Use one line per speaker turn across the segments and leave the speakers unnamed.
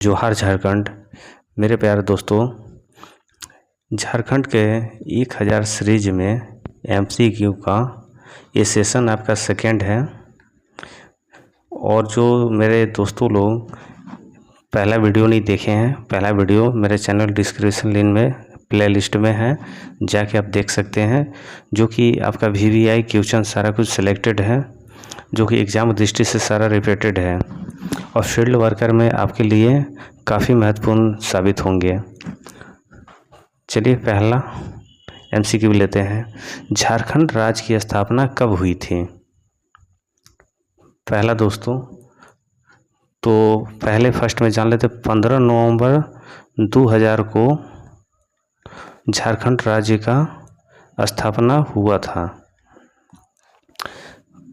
जोहार झारखंड। मेरे प्यारे दोस्तों, झारखंड के 1000 सीरीज में एमसीक्यू का ये सेशन आपका सेकेंड है। और जो मेरे दोस्तों लोग पहला वीडियो नहीं देखे हैं, पहला वीडियो मेरे चैनल डिस्क्रिप्शन लिंक में प्लेलिस्ट में है, जाके आप देख सकते हैं। जो कि आपका वीवीआई क्वेश्चन सारा कुछ सिलेक्टेड है, जो कि एग्ज़ाम दृष्टि से सारा रिपीटेड है और फील्ड वर्कर में आपके लिए काफ़ी महत्वपूर्ण साबित होंगे। चलिए पहला एमसीक्यू लेते हैं। झारखंड राज्य की स्थापना कब हुई थी? पहला दोस्तों, तो पहले फर्स्ट में जान लेते। 15 नवंबर 2000 को झारखंड राज्य का स्थापना हुआ था।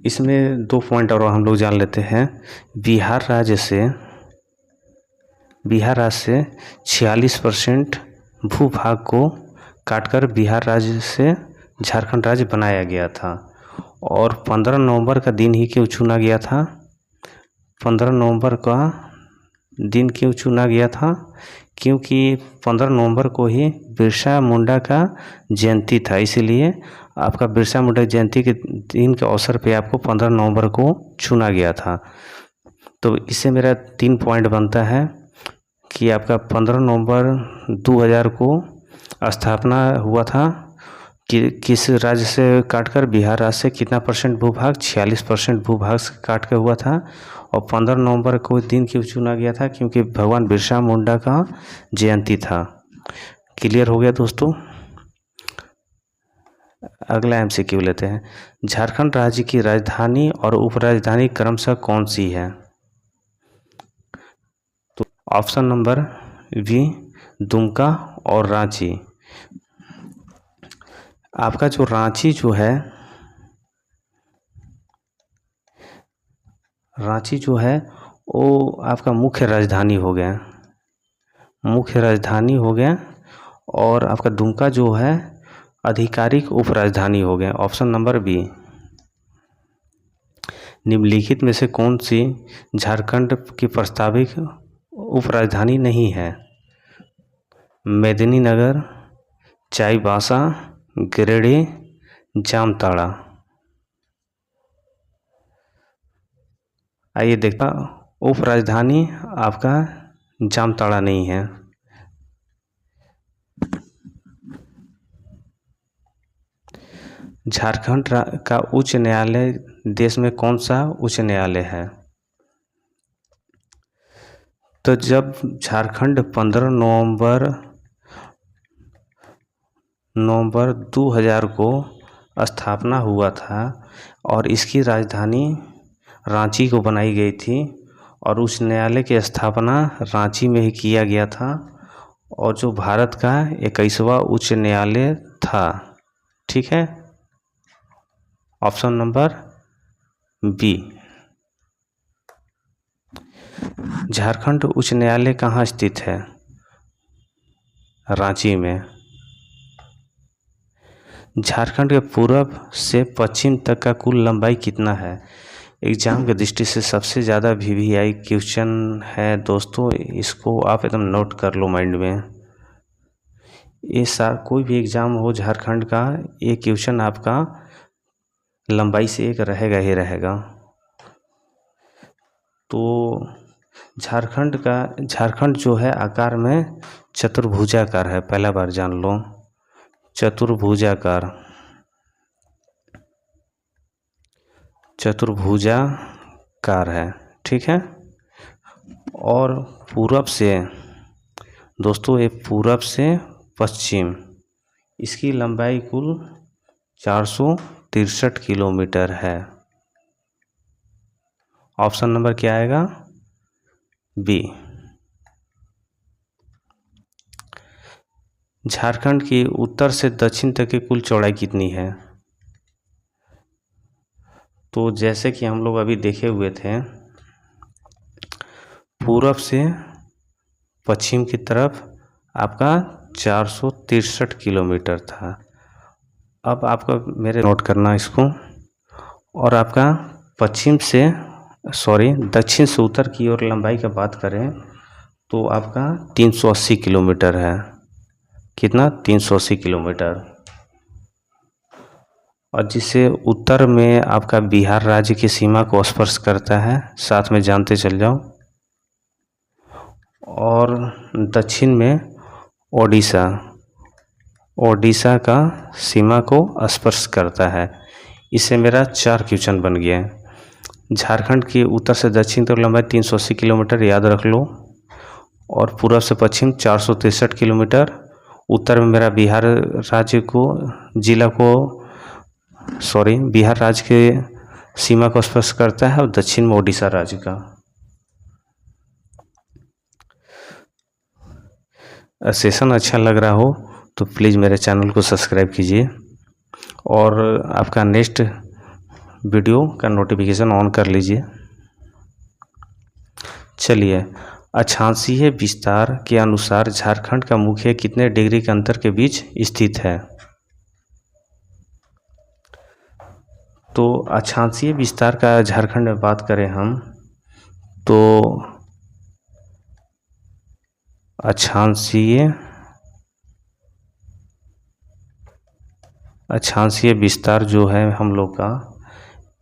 इसमें 2 पॉइंट और हम लोग जान लेते हैं। बिहार राज्य से 46% भूभाग को काटकर बिहार राज्य से झारखंड राज्य बनाया गया था। और 15 नवंबर का दिन ही क्यों चुना गया था? 15 नवंबर का दिन क्यों चुना गया था? क्योंकि 15 नवंबर को ही बिरसा मुंडा का जयंती था, इसीलिए आपका बिरसा मुंडा जयंती के दिन के अवसर पे आपको 15 नवंबर को चुना गया था। तो इससे मेरा 3 पॉइंट बनता है कि आपका 15 नवंबर 2000 को स्थापना हुआ था कि किस राज्य से काटकर? बिहार राज्य से कितना परसेंट भूभाग? 46% भूभाग से काट कर हुआ था। और 15 नवंबर को दिन क्यों चुना गया था? क्योंकि भगवान बिरसा मुंडा का जयंती था। क्लियर हो गया दोस्तों? अगला एमसीक्यू लेते हैं। झारखंड राज्य की राजधानी और उपराजधानी क्रमशः कौन सी है? तो ऑप्शन नंबर बी, दुमका और रांची। आपका जो रांची जो है वो आपका मुख्य राजधानी हो गया, और आपका दुमका जो है आधिकारिक उपराजधानी हो गया। Option number B. निम्नलिखित में से कौन सी झारखंड की प्रस्तावित उपराजधानी नहीं है? मेदिनीनगर, चाईबासा, गिरिडीह, जामताड़ा। आइए देखा, उपराजधानी आपका जामताड़ा नहीं है। झारखंड का उच्च न्यायालय देश में कौन सा उच्च न्यायालय है? तो जब झारखंड 15 नवंबर 2000 को स्थापना हुआ था और इसकी राजधानी रांची को बनाई गई थी, और उस न्यायालय की स्थापना रांची में ही किया गया था, और जो भारत का 21वां उच्च न्यायालय था। ठीक है, ऑप्शन नंबर बी। झारखंड उच्च न्यायालय कहाँ स्थित है? रांची में। झारखंड के पूर्व से पश्चिम तक का कुल लंबाई कितना है? एग्जाम के दृष्टि से सबसे ज़्यादा वीवीआई क्वेश्चन है दोस्तों, इसको आप एकदम नोट कर लो माइंड में। ये कोई भी एग्ज़ाम हो झारखंड का, ये क्वेश्चन आपका लंबाई से एक रहेगा ही रहेगा। तो झारखंड जो है आकार में चतुर्भुजाकार है, पहला बार जान लो, चतुर्भुजाकार है। ठीक है। और पूरब से दोस्तों, ये पूरब से पश्चिम, इसकी लंबाई कुल 463 किलोमीटर है। ऑप्शन नंबर क्या आएगा? बी। झारखंड की उत्तर से दक्षिण तक की कुल चौड़ाई कितनी है? तो जैसे कि हम लोग अभी देखे हुए थे, पूरब से पश्चिम की तरफ आपका 463 किलोमीटर था। अब आपका मेरे नोट करना इसको, और आपका दक्षिण से उत्तर की ओर लंबाई का बात करें तो आपका 380 किलोमीटर है। कितना? 380 किलोमीटर। और जिससे उत्तर में आपका बिहार राज्य की सीमा को स्पर्श करता है, साथ में जानते चल जाओ। और दक्षिण में ओडिशा, ओडिशा का सीमा को स्पर्श करता है। इससे मेरा 4 क्वेश्चन बन गया। झारखंड की उत्तर से दक्षिण तक लंबाई 380 किलोमीटर याद रख लो, और पूर्व से पश्चिम 463 किलोमीटर। उत्तर में मेरा बिहार राज्य को बिहार राज्य के सीमा को स्पर्श करता है, और दक्षिण में ओडिशा राज्य का। सेशन अच्छा लग रहा हो तो प्लीज़ मेरे चैनल को सब्सक्राइब कीजिए, और आपका नेक्स्ट वीडियो का नोटिफिकेशन ऑन कर लीजिए। चलिए, अक्षांशीय विस्तार के अनुसार झारखंड का मुख्य कितने डिग्री के अंतर के बीच स्थित है? तो अक्षांशीय विस्तार का झारखंड में बात करें हम, तो अक्षांशीय विस्तार जो है हम लोग का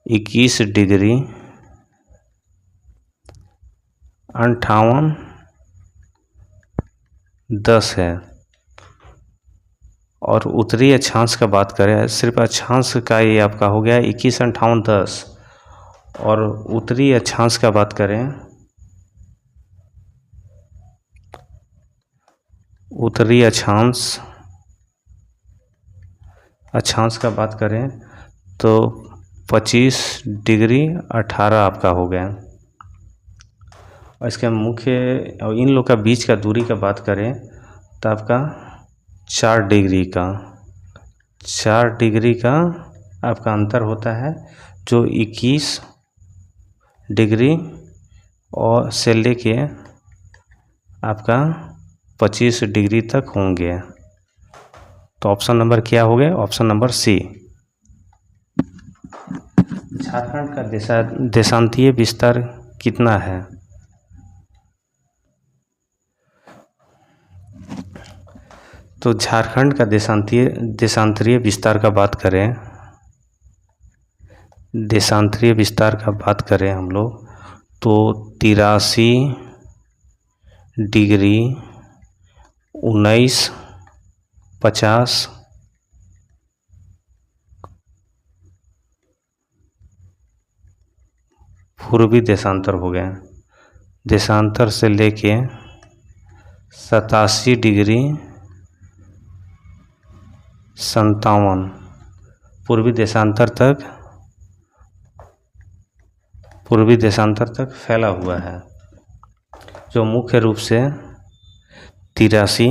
21 डिग्री 58 है। और उत्तरी अक्षांश का बात करें, सिर्फ अक्षांश का ये आपका हो गया 21 58 और उत्तरी अक्षांश का बात करें, उत्तरी अक्षांश का बात करें तो 25 डिग्री 18 आपका हो गया। और इसका मुख्य, और इन लोग का बीच का दूरी का बात करें तो आपका 4 डिग्री का आपका अंतर होता है, जो 21 डिग्री और से लेके आपका 25 डिग्री तक होंगे। तो ऑप्शन नंबर क्या हो गया? Option number C. झारखंड का देशांतीय विस्तार कितना है? तो झारखंड का देशांतरीय विस्तार का बात करें हम लोग, तो 83 डिग्री 1950 पूर्वी देशांतर हो गया। देशांतर से लेके 87 डिग्री 57 पूर्वी देशांतर तक फैला हुआ है, जो मुख्य रूप से 83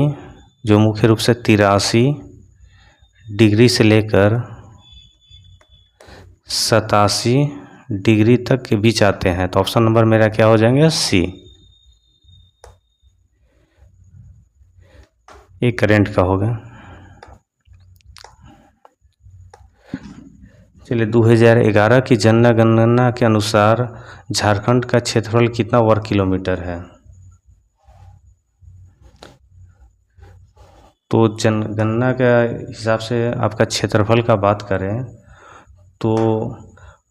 डिग्री से लेकर 87 डिग्री तक के बीच आते हैं। तो ऑप्शन नंबर मेरा क्या हो जाएंगे? सी। ये करंट का होगा। चलिए, 2011 की जनगणना के अनुसार झारखंड का क्षेत्रफल कितना वर्ग किलोमीटर है? तो जनगणना के हिसाब से आपका क्षेत्रफल का बात करें तो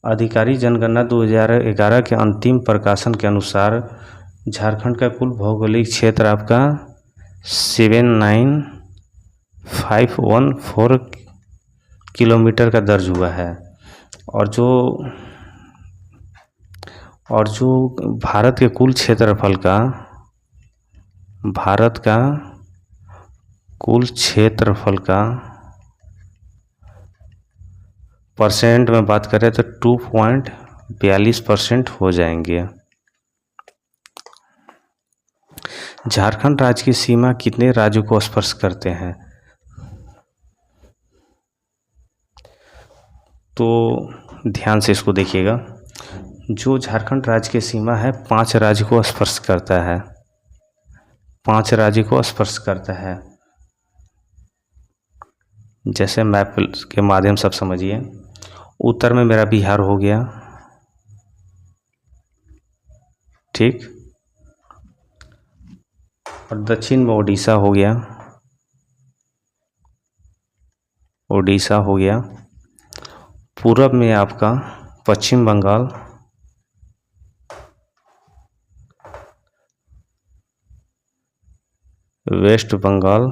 आधिकारिक जनगणना 2011 के अंतिम प्रकाशन के अनुसार झारखंड का कुल भौगोलिक क्षेत्र आपका 79514 किलोमीटर का दर्ज हुआ है। और जो भारत के कुल क्षेत्रफल का परसेंट में बात करें तो 2.42% हो जाएंगे। झारखंड राज्य की सीमा कितने राज्यों को स्पर्श करते हैं? तो ध्यान से इसको देखिएगा। जो झारखंड राज्य की सीमा है 5 राज्य को स्पर्श करता है। 5 राज्य को स्पर्श करता है। जैसे मैप के माध्यम से आप समझिए। उत्तर में मेरा बिहार हो गया, ठीक। और दक्षिण में उड़ीसा हो गया, उड़ीसा हो गया। पूरब में आपका पश्चिम बंगाल, वेस्ट बंगाल,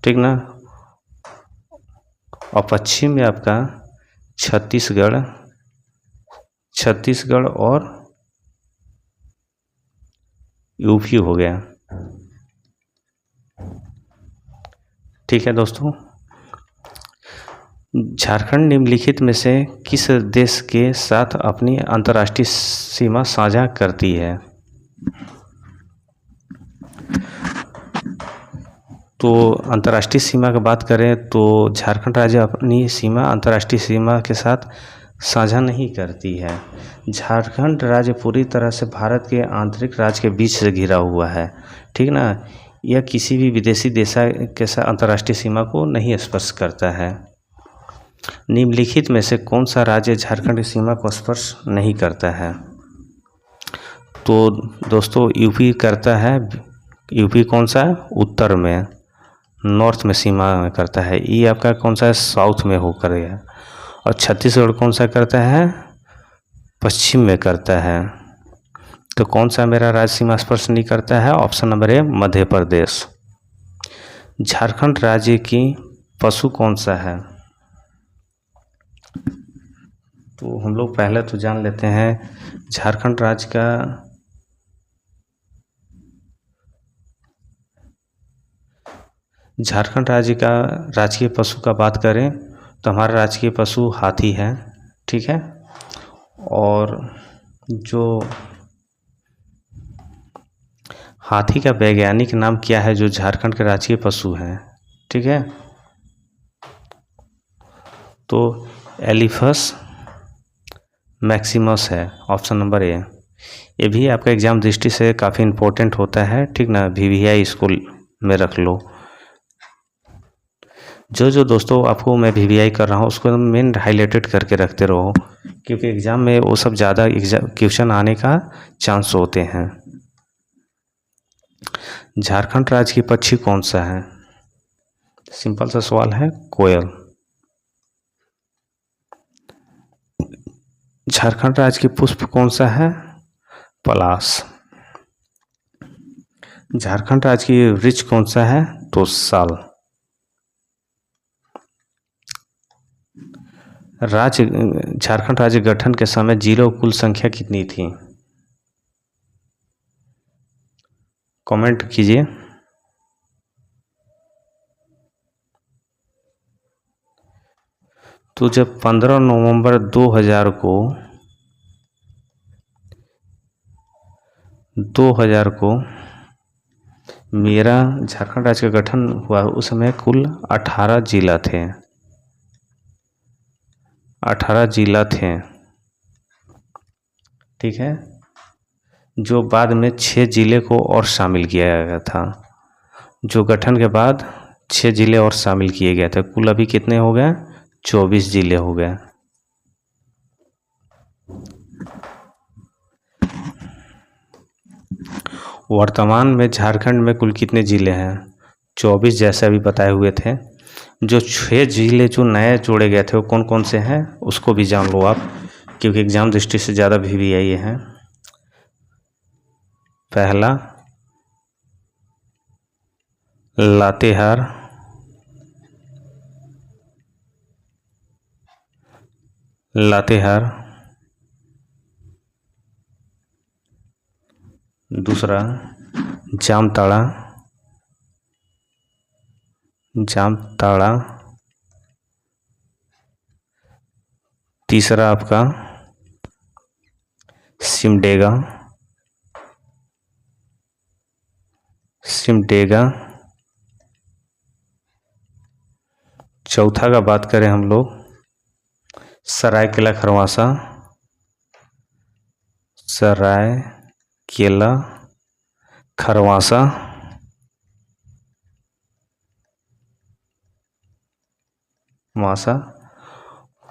ठीक ना। और पश्चिम में आपका छत्तीसगढ़, छत्तीसगढ़ और यूपी हो गया। ठीक है दोस्तों, झारखंड निम्नलिखित में से किस देश के साथ अपनी अंतर्राष्ट्रीय सीमा साझा करती है? तो अंतर्राष्ट्रीय सीमा की बात करें तो झारखंड राज्य अपनी सीमा अंतर्राष्ट्रीय सीमा के साथ साझा नहीं करती है। झारखंड राज्य पूरी तरह से भारत के आंतरिक राज्य के बीच से घिरा हुआ है, ठीक ना। यह किसी भी विदेशी देश के साथ अंतर्राष्ट्रीय सीमा को नहीं स्पर्श करता है। निम्नलिखित में से कौन सा राज्य झारखंड की सीमा को स्पर्श नहीं करता है? तो दोस्तों यूपी करता है। यूपी कौन सा है? उत्तर में, नॉर्थ में सीमा में करता है। ये आपका कौन सा है? साउथ में होकर गया। और छत्तीसगढ़ कौन सा करता है? पश्चिम में करता है। तो कौन सा मेरा राज्य सीमा स्पर्श नहीं करता है? Option number A, Madhya Pradesh. Jharkhand राज्य की पशु कौन सा है? तो हम लोग पहले तो जान लेते हैं झारखंड राज्य का झारखंड राज्य का राजकीय पशु का बात करें तो हमारा राजकीय पशु हाथी है, ठीक है। और जो हाथी का वैज्ञानिक नाम क्या है जो झारखंड के राजकीय पशु हैं, ठीक है। तो एलिफस मैक्सिमस है, ऑप्शन नंबर ए। ये भी आपका एग्जाम दृष्टि से काफ़ी इम्पोर्टेंट होता है, ठीक ना। VVI स्कूल में रख लो। जो दोस्तों आपको मैं VVI कर रहा हूँ उसको मेन हाईलाइटेड करके रखते रहो, क्योंकि एग्ज़ाम में वो सब ज़्यादा क्वेश्चन आने का चांस होते हैं। झारखंड राज्य की पक्षी कौन सा है? सिंपल सा सवाल है, कोयल। झारखंड राज्य की पुष्प कौन सा है? पलाश। झारखंड राज्य की वृक्ष कौन सा है? तो साल। झारखंड राज्य गठन के समय जिलों कुल संख्या कितनी थी? कमेंट कीजिए। तो जब 15 नवंबर 2000 को मेरा झारखंड राज्य का गठन हुआ, उस समय कुल 18 जिला थे। 18 जिला थे, ठीक है। जो बाद में 6 जिले को और शामिल किया गया था। जो गठन के बाद 6 जिले और शामिल किए गए थे। कुल अभी कितने हो गए? 24 जिले हो गए। वर्तमान में झारखंड में कुल कितने जिले हैं? 24, जैसे अभी बताए हुए थे। जो 6 जिले जो नए जोड़े गए थे वो कौन कौन से हैं उसको भी जान लो आप, क्योंकि एग्जाम दृष्टि से ज़्यादा VVI है। पहला लातेहार, दूसरा जामताड़ा, तीसरा आपका सिमडेगा, चौथा का बात करें हम लोग सरायकेला खरवासा,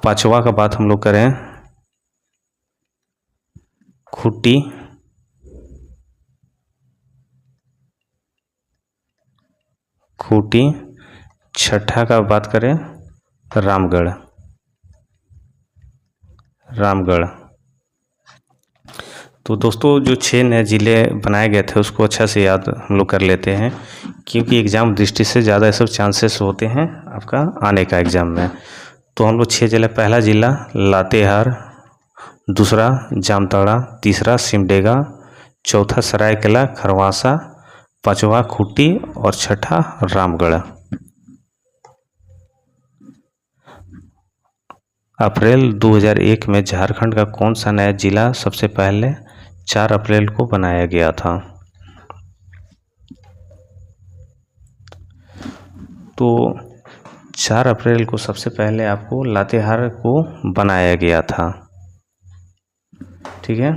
पांचवा का बात हम लोग करें खूंटी, खूंटी। छठा का बात करें रामगढ़। तो दोस्तों जो 6 नए ज़िले बनाए गए थे उसको अच्छा से याद हम लोग कर लेते हैं, क्योंकि एग्ज़ाम दृष्टि से ज़्यादा ये सब चांसेस होते हैं आपका आने का एग्ज़ाम में। तो हम लोग 6 ज़िले, पहला ज़िला लातेहार, दूसरा जामताड़ा, तीसरा सिमडेगा, चौथा सरायकेला खरवासा, पांचवा खूंटी और छठा रामगढ़। अप्रैल 2001 में झारखंड का कौन सा नया जिला सबसे पहले 4 अप्रैल को बनाया गया था? तो 4 अप्रैल को सबसे पहले आपको लातेहार को बनाया गया था, ठीक है।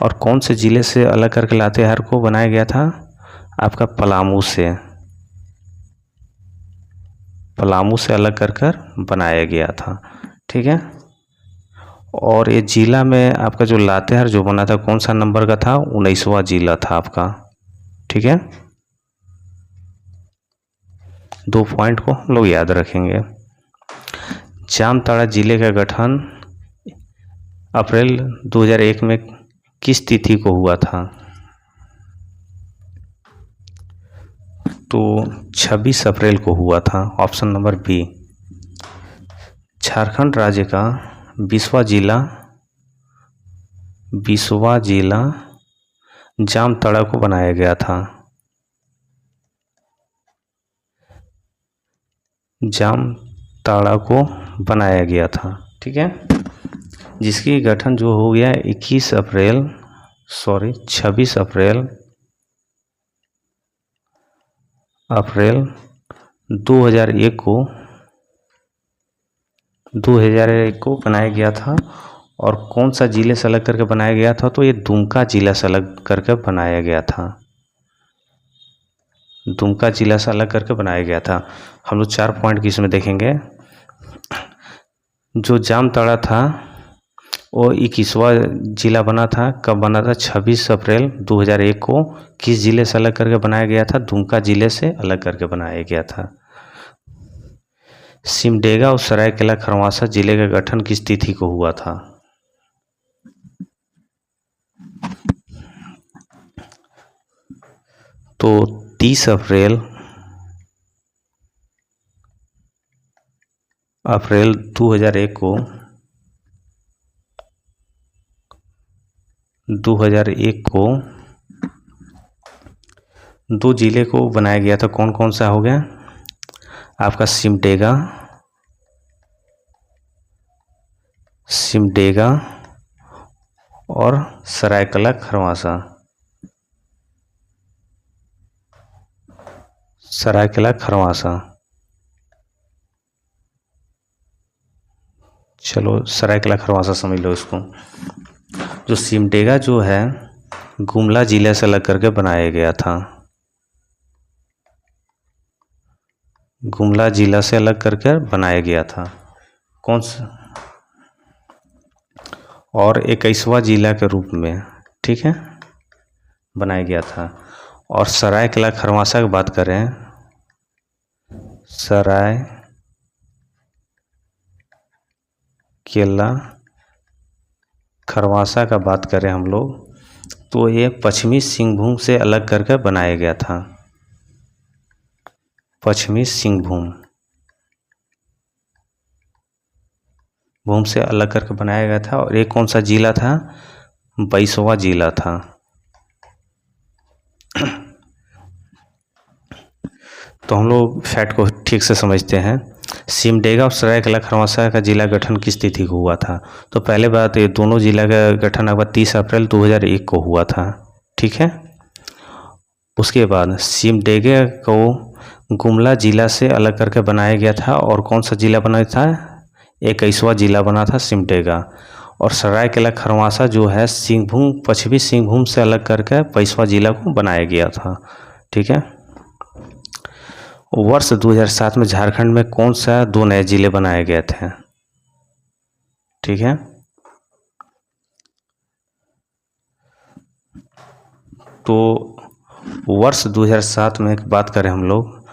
और कौन से ज़िले से अलग करके लातेहार को बनाया गया था? आपका पलामू से अलग कर बनाया गया था, ठीक है। और ये ज़िला में आपका जो लातेहार जो बना था कौन सा नंबर का था? 19वां ज़िला था आपका, ठीक है। 2 पॉइंट को हम लोग याद रखेंगे। जामताड़ा ज़िले का गठन अप्रैल 2001 में किस तिथि को हुआ था? तो 26 अप्रैल को हुआ था, ऑप्शन नंबर बी। झारखंड राज्य का 20वां ज़िला जामताड़ा को बनाया गया था। जामताड़ा को बनाया गया था, ठीक है, जिसकी गठन जो हो गया 26 अप्रैल 2001 को बनाया गया था। और कौन सा ज़िले से अलग करके बनाया गया था? तो ये दुमका ज़िला से अलग करके बनाया गया था। दुमका ज़िला से अलग करके बनाया गया था। हम लोग 4 पॉइंट की इसमें देखेंगे। जो जामताड़ा था वो 21वां ज़िला बना था। कब बना था? 26 अप्रैल 2001 को। किस ज़िले से अलग करके बनाया गया था? दुमका ज़िले से अलग करके बनाया गया था। सिमडेगा और सरायकेला खरवासा ज़िले का गठन किस तिथि को हुआ था? तो 30 अप्रैल 2001 को 2 ज़िले को बनाया गया था। कौन कौन सा हो गया? आपका सिमडेगा और सरायकेला खरवासा। चलो सरायकेला खरवासा समझ लो इसको। जो सिमडेगा जो है गुमला ज़िले से अलग करके बनाया गया था। गुमला ज़िला से अलग करके बनाया गया था। कौन सा? और 21वां ज़िला के रूप में, ठीक है, बनाया गया था। और सरायकेला खरवासा की बात करें, सरायकेला खरवासा का बात करें हम लोग, तो ये पश्चिमी सिंहभूम से अलग करके बनाया गया था। पश्चिमी सिंहभूम से अलग करके बनाया गया था। और ये कौन सा ज़िला था? 22वां ज़िला था। तो हम लोग फैक्ट को ठीक से समझते हैं। सिमडेगा और सरायकेला खरवासा का जिला गठन किस तिथि को हुआ था? तो पहले बात, ये दोनों जिला का गठन अब 30 अप्रैल 2001 को हुआ था, ठीक है। उसके बाद सिमडेगा को गुमला ज़िला से अलग करके बनाया गया था। और कौन सा ज़िला बना था? 21वां ज़िला बना था सिमडेगा। और सरायकेला खरवासा जो है पश्चिमी सिंहभूम से अलग करके 22वां ज़िला को बनाया गया था, ठीक है। वर्ष 2007 में झारखंड में कौन सा 2 नए ज़िले बनाए गए थे? ठीक है, तो वर्ष 2007 में बात करें हम लोग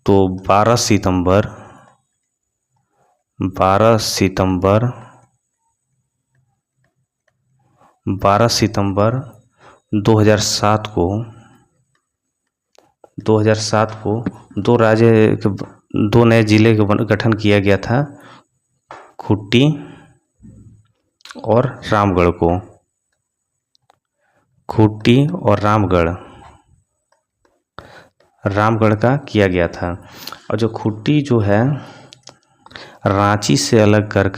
तो 12 सितंबर 2007 को दो नए जिले का गठन किया गया था, खूंटी और रामगढ़ को। खूंटी और रामगढ़ का किया गया था। और जो खूंटी जो है रांची से अलग कर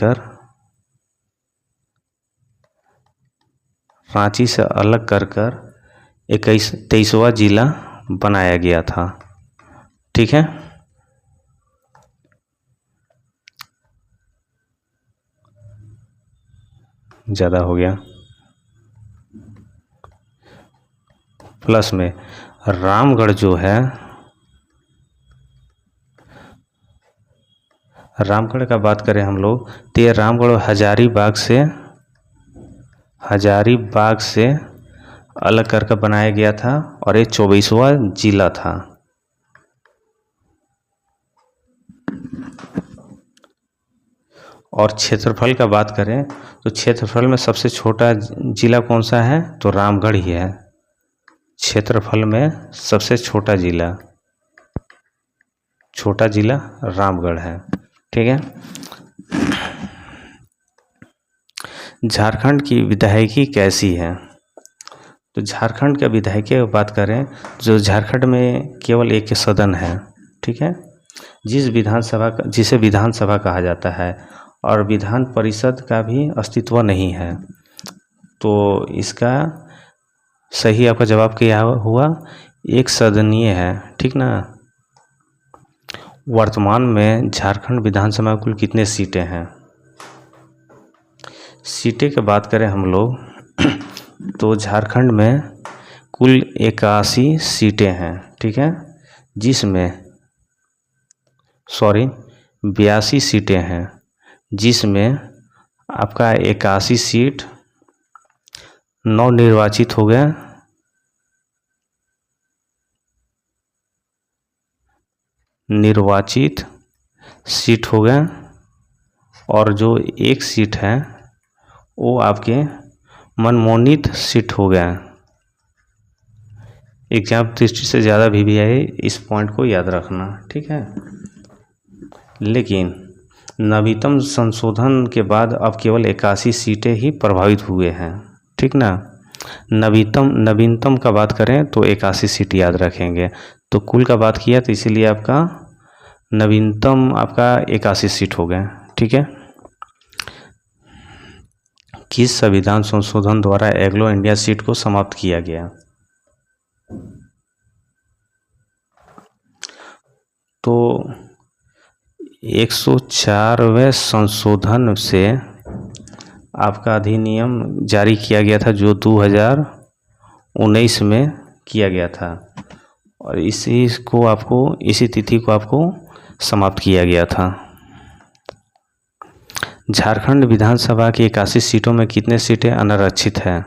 23वां जिला बनाया गया था। ठीक है, ज़्यादा हो गया। प्लस में रामगढ़ जो है, रामगढ़ का बात करें हम लोग तो ये रामगढ़ हजारीबाग से अलग करके बनाया गया था और ये 24वां जिला था। और क्षेत्रफल का बात करें तो क्षेत्रफल में सबसे छोटा जिला कौन सा है, तो रामगढ़ ही है। क्षेत्रफल में सबसे छोटा जिला रामगढ़ है। ठीक है, झारखंड की विधायकी कैसी है, तो झारखंड का विधायकी की बात करें जो झारखंड में केवल एक सदन है। ठीक है, जिसे विधानसभा कहा जाता है और विधान परिषद का भी अस्तित्व नहीं है। तो इसका सही आपका जवाब क्या हुआ, एक सदनीय है। ठीक ना। वर्तमान में झारखंड विधानसभा कुल कितने सीटें हैं, सीटें की बात करें हम लोग तो झारखंड में कुल 81 सीटें हैं। ठीक है, जिसमें 82 सीटें हैं, जिसमें आपका 81 सीट नवनिर्वाचित हो गए, निर्वाचित सीट हो गए, और जो एक सीट है वो आपके मनमोनित सीट हो गया। एग्जाम दृष्टि से ज़्यादा भी आए, इस पॉइंट को याद रखना। ठीक है, लेकिन नवीनतम संशोधन के बाद अब केवल 81 सीटें ही प्रभावित हुए हैं। ठीक ना। नवीनतम का बात करें तो 81 सीट याद रखेंगे, तो कुल का बात किया तो इसीलिए आपका नवीनतम आपका 81 सीट हो गए। ठीक है, किस संविधान संशोधन द्वारा एंग्लो इंडिया सीट को समाप्त किया गया, तो 104वें संशोधन से आपका अधिनियम जारी किया गया था जो 2019 में किया गया था, और इसी तिथि को आपको समाप्त किया गया था। झारखंड विधानसभा की 81 सीटों में कितने सीटें अनारक्षित हैं,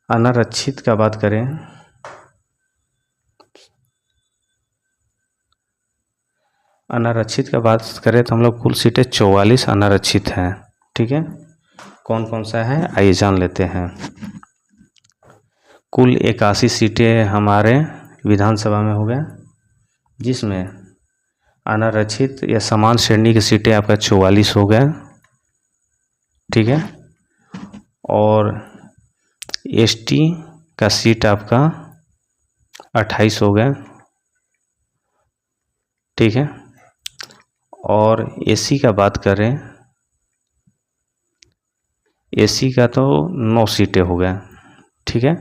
अनारक्षित का बात करें तो हम लोग कुल सीटें 44 अनारक्षित हैं। ठीक है, कौन कौन सा है आइए जान लेते हैं। कुल 81 सीटें हमारे विधानसभा में हो गए, जिसमें अनारक्षित या समान श्रेणी की सीटें आपका 44 हो गए। ठीक है, और एसटी का सीट आपका 28 हो गया। ठीक है, और एसी का बात करें, एसी का तो 9 सीटें हो गए। ठीक है,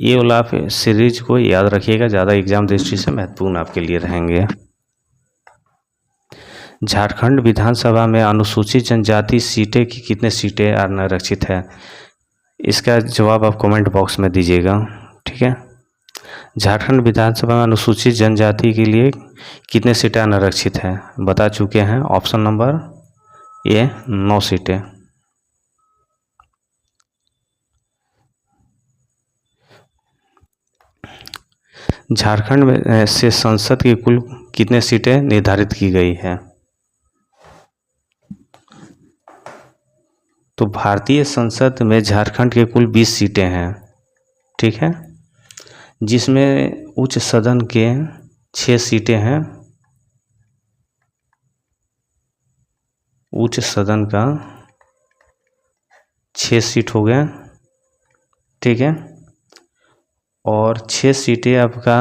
ये वाला आप सीरीज को याद रखिएगा, ज़्यादा एग्जाम दृष्टि से महत्वपूर्ण आपके लिए रहेंगे। झारखंड विधानसभा में अनुसूचित जनजाति सीटें की कितने सीटें अनारक्षित है, इसका जवाब आप कमेंट बॉक्स में दीजिएगा। ठीक है, झारखंड विधानसभा में अनुसूचित जनजाति के लिए कितने सीटें अनारक्षित हैं, बता चुके हैं। ऑप्शन नंबर ए 9 सीटें। झारखंड में से संसद की कुल कितने सीटें निर्धारित की गई है? तो भारतीय संसद में झारखंड के कुल 20 सीटें हैं, ठीक है, जिसमें उच्च सदन के 6 सीटें हैं। उच्च सदन का 6 सीट हो गया, ठीक है, और 6 सीटें आपका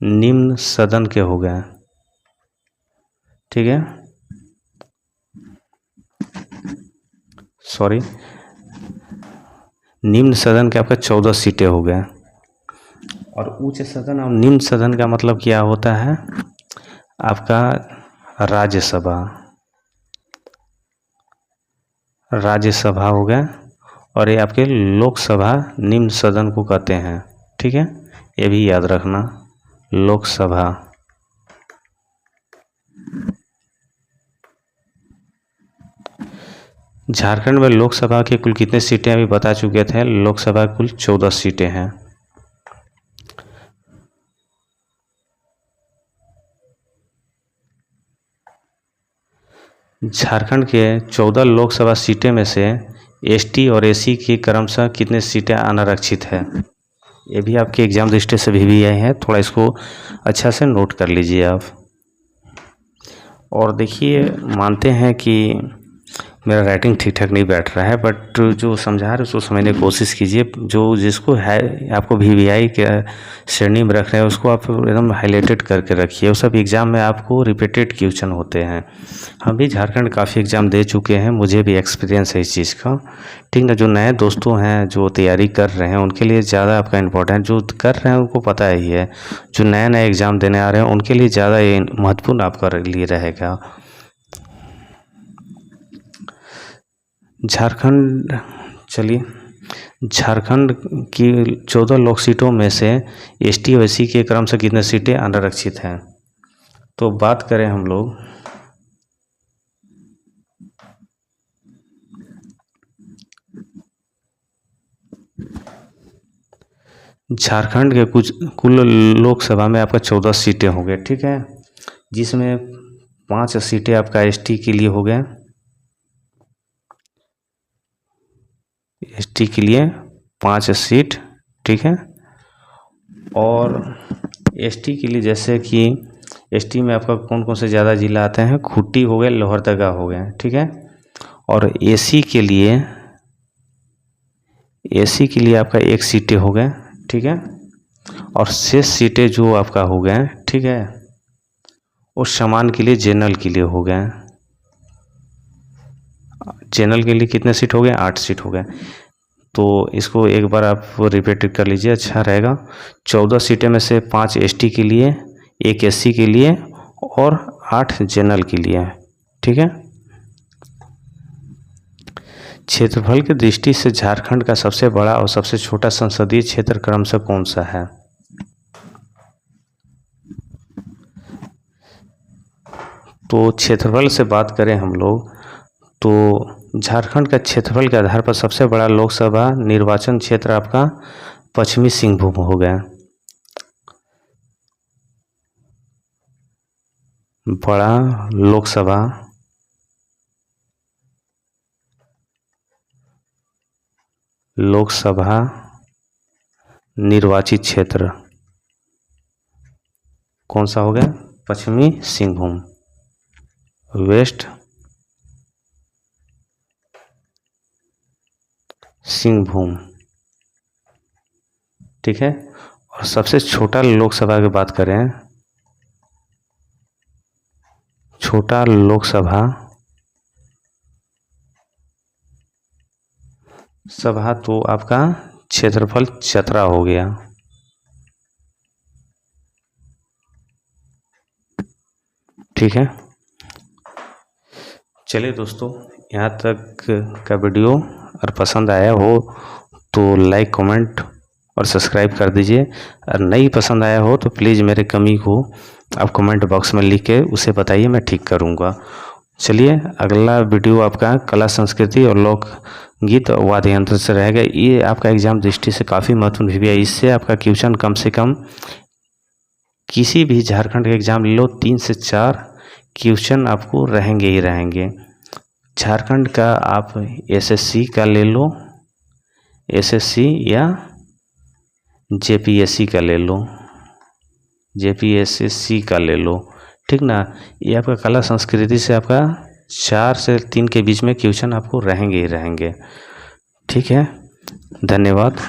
निम्न सदन के हो गए, ठीक है, सॉरी, निम्न सदन के आपका 14 सीटें हो गए। और उच्च सदन और निम्न सदन का मतलब क्या होता है? आपका राज्यसभा, राज्यसभा हो गया, और ये आपके लोकसभा निम्न सदन को कहते हैं, ठीक है, ये भी याद रखना, लोकसभा। झारखंड में लोकसभा के कुल कितने सीटें अभी बता चुके थे, लोकसभा कुल 14 सीटें हैं। झारखंड के 14 लोकसभा सीटें में से एसटी और एसी की क्रमशः कितने सीटें अनारक्षित है? ये भी आपके एग्जाम दृष्टि से भी आए हैं, थोड़ा इसको अच्छा से नोट कर लीजिए आप। और देखिए, मानते हैं कि मेरा राइटिंग ठीक ठाक नहीं बैठ रहा है, बट जो समझा रहे उसको समझने की कोशिश कीजिए। जो जिसको है आपको VVI के श्रेणी में रख रहे हैं उसको आप एकदम हाईलाइटेड करके रखिए। वो सब एग्ज़ाम में आपको रिपीटेड क्वेश्चन होते हैं। हम भी झारखंड काफ़ी एग्ज़ाम दे चुके हैं, मुझे भी एक्सपीरियंस है इस चीज़ का, ठीक ना। जो नए दोस्तों हैं जो तैयारी कर रहे हैं उनके लिए ज़्यादा आपका इम्पोर्टेंट, जो कर रहे हैं उनको पता ही है, जो नए नए एग्ज़ाम देने आ रहे हैं उनके लिए ज़्यादा ये महत्वपूर्ण आपका लिए रहेगा। झारखंड, चलिए, झारखंड की 14 लोक सीटों में से एसटी और एसी के क्रम से कितने सीटें अनारक्षित हैं? तो बात करें हम लोग, झारखंड के कुल लोकसभा में आपका 14 सीटें हो गए, ठीक है, जिसमें 5 सीटें आपका एसटी के लिए हो गए, एसटी के लिए 5 सीट, ठीक है। और एसटी के लिए जैसे कि एसटी में आपका कौन कौन से ज़्यादा जिला आते हैं, खूंटी हो गए, लोहरदगा हो गए, ठीक है। और एसी के लिए आपका 1 सीटें हो गए, ठीक है, और शेष सीटें जो आपका हो गए, ठीक है, उस सामान के लिए जनरल के लिए हो गए। जनरल के लिए कितने सीट हो गए? 8 सीट हो गए। तो इसको एक बार आप रिपीट कर लीजिए, अच्छा रहेगा। 14 सीटें में से 5 एसटी के लिए, 1 एससी के लिए और 8 जनरल के लिए, ठीक है। क्षेत्रफल की दृष्टि से झारखंड का सबसे बड़ा और सबसे छोटा संसदीय क्षेत्र क्रमशः कौन सा है? तो क्षेत्रफल से बात करें हम लोग तो झारखंड का क्षेत्रफल के आधार पर सबसे बड़ा लोकसभा निर्वाचन क्षेत्र आपका पश्चिमी सिंहभूम हो गया। बड़ा लोकसभा निर्वाचित क्षेत्र कौन सा हो गया? पश्चिमी सिंहभूम, वेस्ट सिंहभूम, ठीक है। और सबसे छोटा लोकसभा की बात करें, छोटा लोकसभा तो आपका क्षेत्रफल चतरा हो गया, ठीक है। चलिए दोस्तों, यहाँ तक का वीडियो अगर पसंद आया हो तो लाइक, कमेंट और सब्सक्राइब कर दीजिए। और नहीं पसंद आया हो तो प्लीज़ मेरे कमी को आप कमेंट बॉक्स में लिख के उसे बताइए, मैं ठीक करूँगा। चलिए, अगला वीडियो आपका कला, संस्कृति और लोक गीत वाद्य यंत्र से रहेगा। ये आपका एग्जाम दृष्टि से काफ़ी महत्वपूर्ण भी है। इससे आपका क्वेश्चन कम से कम किसी भी झारखंड के एग्जाम ले लो 3 से 4 क्वेश्चन आपको रहेंगे ही रहेंगे। झारखंड का आप एसएससी का ले लो, एसएससी या जेपीएससी का ले लो, जेपीएससी का ले लो, ठीक ना। ये आपका कला संस्कृति से आपका 4 से 3 के बीच में क्वेश्चन आपको रहेंगे ही रहेंगे। ठीक है, धन्यवाद।